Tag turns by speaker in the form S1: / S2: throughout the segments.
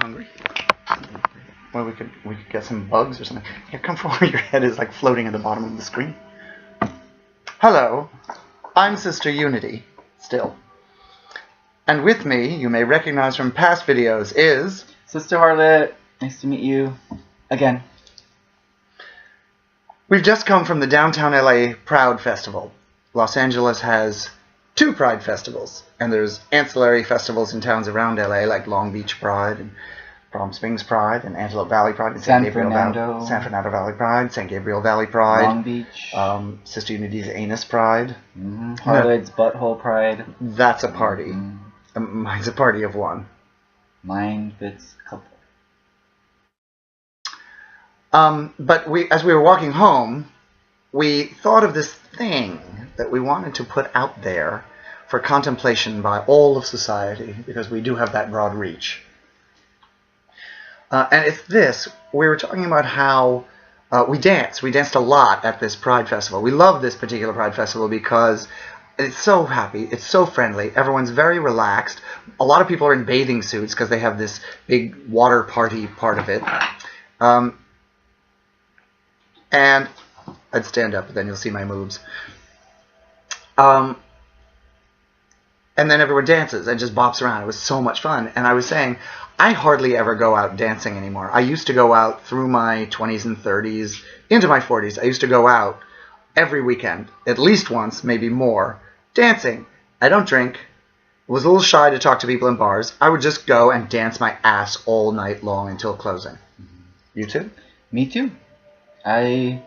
S1: hungry? Well, we could get some bugs or something. Here, come forward. Your head is like floating at the bottom of the screen. Hello, I'm Sister Unity, still. And with me, you may recognize from past videos, is...
S2: Sister Harlot. Nice to meet you again.
S1: We've just come from the downtown LA Proud Festival. Los Angeles has 2 Pride festivals, and there's ancillary festivals in towns around LA like Long Beach Pride and Palm Springs Pride and Antelope Valley Pride and San Fernando Valley Pride, San Gabriel Valley Pride,
S2: Long Beach,
S1: Sister Unity's Anus Pride,
S2: Harlot's Butthole Pride.
S1: That's a party. Mine's a party of one.
S2: Mine fits a couple.
S1: But as we were walking home, we thought of this thing that we wanted to put out there for contemplation by all of society, because we do have that broad reach. And it's this. We were talking about how we dance. We danced a lot at this Pride Festival. We love this particular Pride Festival because it's so happy. It's so friendly. Everyone's very relaxed. A lot of people are in bathing suits because they have this big water party part of it. And I'd stand up, but then you'll see my moves. And then everyone dances and just bops around. It was so much fun. And I was saying, I hardly ever go out dancing anymore. I used to go out through my 20s and 30s, into my 40s. I used to go out every weekend, at least once, maybe more, dancing. I don't drink. Was a little shy to talk to people in bars. I would just go and dance my ass all night long until closing. You too?
S2: Me too. I've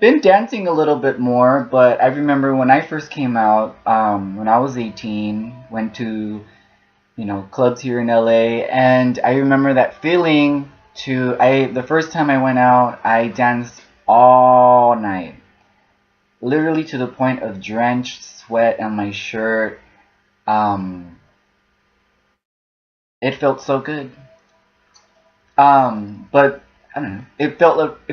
S2: been dancing a little bit more, but I remember when I first came out, when I was 18, went to, clubs here in LA, and I remember that feeling the first time I went out, I danced all night. Literally to the point of drenched sweat on my shirt. It felt so good. But I don't know. It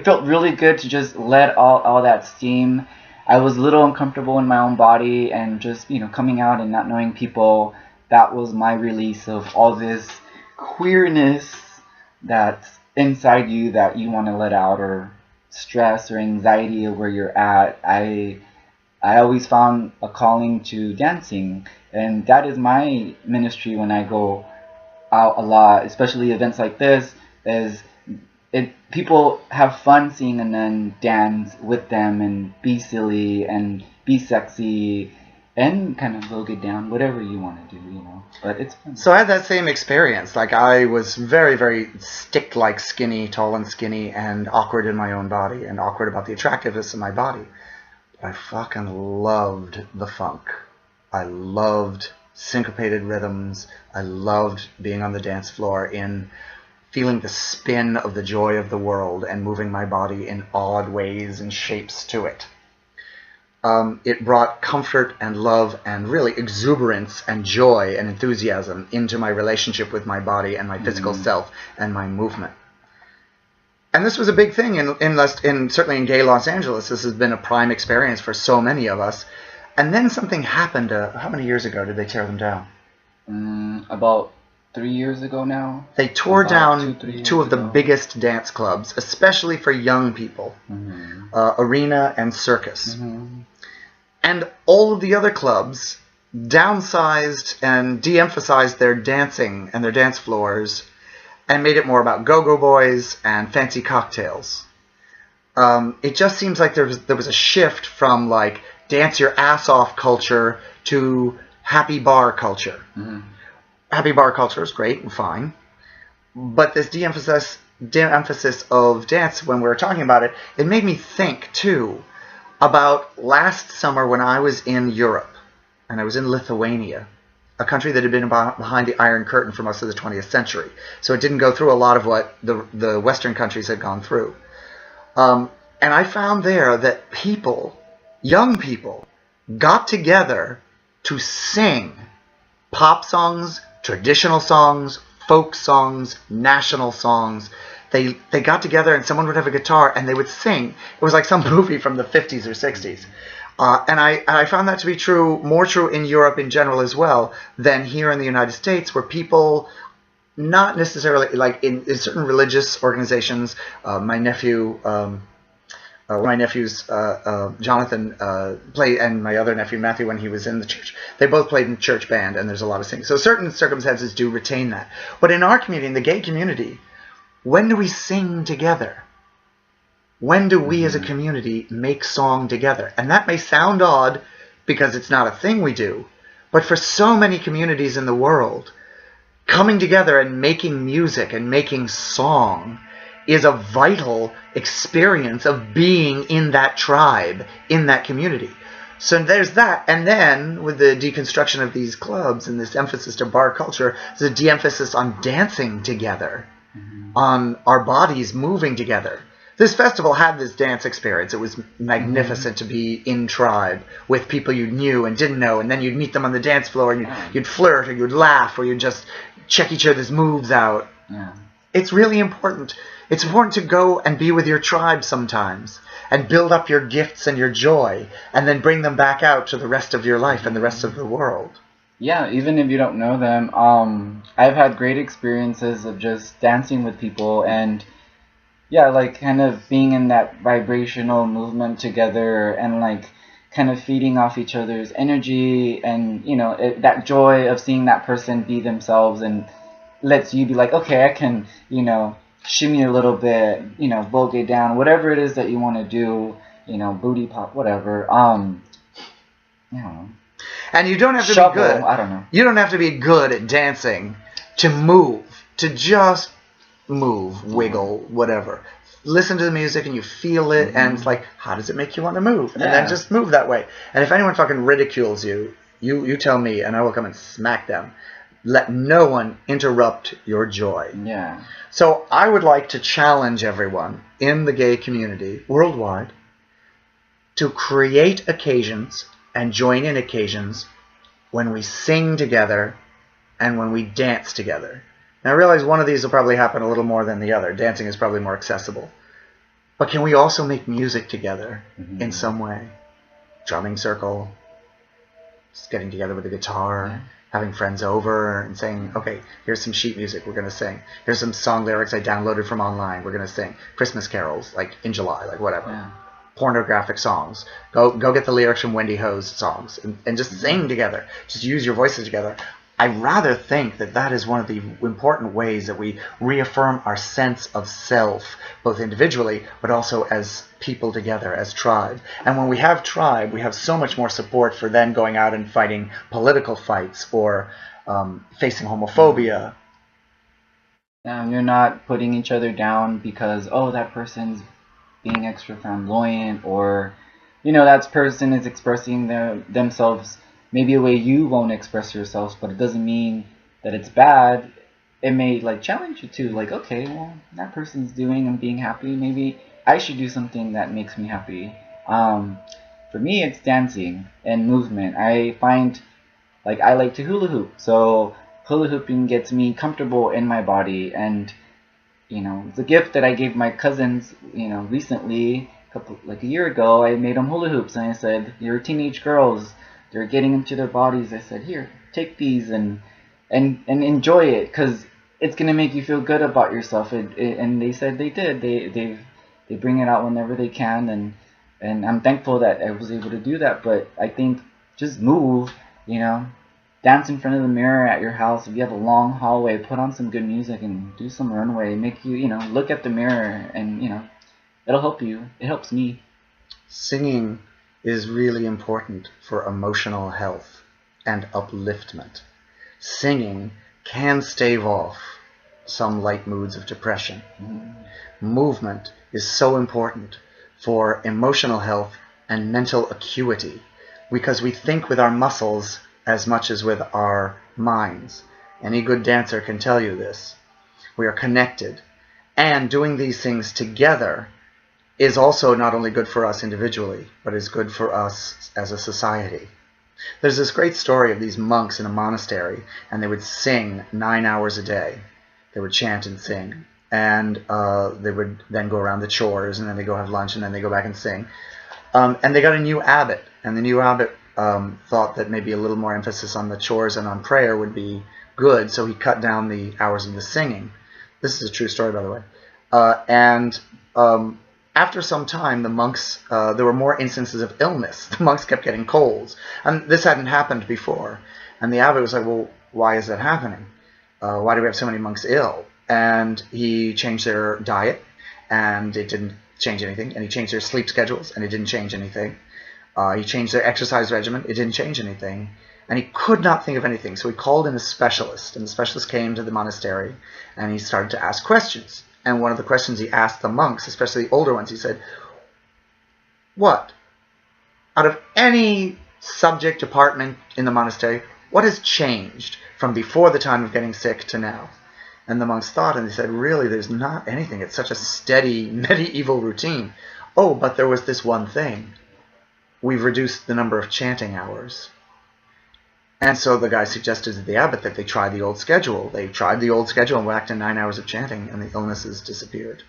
S2: felt really good to just let all that steam. I was a little uncomfortable in my own body, and just coming out and not knowing people. That was my release of all this queerness that's inside you that you want to let out, or stress or anxiety of where you're at. I always found a calling to dancing, and that is my ministry when I go out a lot, especially events like this. People have fun seeing a nun dance with them and be silly and be sexy and kind of low get down, whatever you want to do, but it's fun.
S1: So I had that same experience. Like, I was very, very stick-like skinny, tall and skinny, and awkward in my own body, and awkward about the attractiveness of my body. But I fucking loved the funk. I loved syncopated rhythms. I loved being on the dance floor feeling the spin of the joy of the world and moving my body in odd ways and shapes to it. It brought comfort and love and really exuberance and joy and enthusiasm into my relationship with my body and my physical self and my movement. And this was a big thing certainly in gay Los Angeles. This has been a prime experience for so many of us. And then something happened. How many years ago did they tear them down?
S2: About 3 years ago now.
S1: They tore down 2 of the biggest dance clubs, especially for young people, Arena and Circus. And all of the other clubs downsized and de-emphasized their dancing and their dance floors and made it more about go-go boys and fancy cocktails. It just seems like there was a shift from like dance your ass off culture to happy bar culture. Happy bar culture is great and fine, but this de-emphasis of dance, when we were talking about it, it made me think too about last summer when I was in Europe, and I was in Lithuania, a country that had been behind the Iron Curtain for most of the 20th century, so it didn't go through a lot of what the Western countries had gone through. And I found there that young people, got together to sing pop songs, traditional songs, folk songs, national songs. They got together and someone would have a guitar and they would sing. It was like some movie from the 50s or 60s. And I found that to be more true in Europe in general as well than here in the United States, where people not necessarily like in certain religious organizations. My nephew, my nephews, Jonathan, played, and my other nephew Matthew, when he was in the church, they both played in church band, and there's a lot of singing. So certain circumstances do retain that. But in our community, in the gay community, when do we sing together? When do we as a community make song together? And that may sound odd because it's not a thing we do, but for so many communities in the world, coming together and making music and making song is a vital experience of being in that tribe, in that community. So there's that. And then with the deconstruction of these clubs and this emphasis to bar culture, there's a de-emphasis on dancing together, on our bodies moving together. This festival had this dance experience. It was magnificent to be in tribe with people you knew and didn't know, and then you'd meet them on the dance floor, and you'd flirt, or you'd laugh, or you'd just check each other's moves out.
S2: Yeah.
S1: It's really important. It's important to go and be with your tribe sometimes and build up your gifts and your joy, and then bring them back out to the rest of your life and the rest of the world.
S2: Yeah, even if you don't know them, I've had great experiences of just dancing with people and yeah, like kind of being in that vibrational movement together and like kind of feeding off each other's energy and, you know, that joy of seeing that person be themselves and lets you be like, okay, I can, you know, shimmy a little bit, you know, boogie down, whatever it is that you want to do, you know, booty pop, whatever. You know.
S1: And you don't have to
S2: Shovel,
S1: be good.
S2: I don't know.
S1: You don't have to be good at dancing to move, to just move, wiggle, whatever. Listen to the music and you feel it, and it's like, how does it make you want to move? And then just move that way. And if anyone fucking ridicules you, you tell me, and I will come and smack them. Let no one interrupt your joy.
S2: Yeah.
S1: So I would like to challenge everyone in the gay community worldwide to create occasions and join in occasions when we sing together and when we dance together. Now I realize one of these will probably happen a little more than the other. Dancing is probably more accessible. But can we also make music together in some way? Drumming circle, just getting together with a guitar, having friends over and saying, okay, here's some sheet music we're going to sing. Here's some song lyrics I downloaded from online we're going to sing. Christmas carols, like in July, like whatever. Yeah. Pornographic songs. Go get the lyrics from Wendy Ho's songs and just sing together. Just use your voices together. I rather think that that is one of the important ways that we reaffirm our sense of self, both individually, but also as people together, as tribe. And when we have tribe, we have so much more support for then going out and fighting political fights or facing homophobia.
S2: You're not putting each other down because, oh, that person's being extra flamboyant, or, you know, that person is expressing themselves maybe a way you won't express yourselves, but it doesn't mean that it's bad. It may like challenge you too, like, okay, well, that person's doing and being happy, maybe I should do something that makes me happy. For me, it's dancing and movement. I find like I like to hula hoop, so hula hooping gets me comfortable in my body, and you know, it's a gift that I gave my cousins, you know, recently, like a year ago. I made them hula hoops, and I said, you're teenage girls, they're getting into their bodies. I said, here, take these and enjoy it, because it's gonna make you feel good about yourself. And they said they did. They bring it out whenever they can, and I'm thankful that I was able to do that. But I think just move, you know, dance in front of the mirror at your house. If you have a long hallway, put on some good music and do some runway. Make you, you know, look at the mirror, and you know, it'll help you. It helps me.
S1: Singing is really important for emotional health and upliftment. Singing can stave off some light moods of depression. Movement is so important for emotional health and mental acuity, because we think with our muscles as much as with our minds. Any good dancer can tell you this. We are connected, and doing these things together is also not only good for us individually, but is good for us as a society. There's this great story of these monks in a monastery, and they would sing 9 hours a day. They would chant and sing, and they would then go around the chores, and then they go have lunch, and then they go back and sing. And they got a new abbot, and the new abbot thought that maybe a little more emphasis on the chores and on prayer would be good, so he cut down the hours of the singing. This is a true story, by the way. After some time, the monks, there were more instances of illness. The monks kept getting colds. And this hadn't happened before. And the abbot was like, well, why is that happening? Why do we have so many monks ill? And he changed their diet, and it didn't change anything. And he changed their sleep schedules, and it didn't change anything. He changed their exercise regimen. It didn't change anything. And he could not think of anything. So he called in a specialist. And the specialist came to the monastery, and he started to ask questions. And one of the questions he asked the monks, especially the older ones, he said, what? Out of any subject department in the monastery, what has changed from before the time of getting sick to now? And the monks thought, and they said, really, there's not anything. It's such a steady medieval routine. Oh, but there was this one thing. We've reduced the number of chanting hours. And so the guy suggested to the abbot that they try the old schedule. They tried the old schedule and whacked in 9 hours of chanting, and the illnesses disappeared.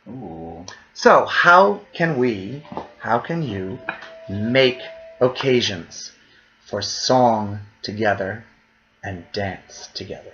S2: Ooh.
S1: So how can you make occasions for song together and dance together?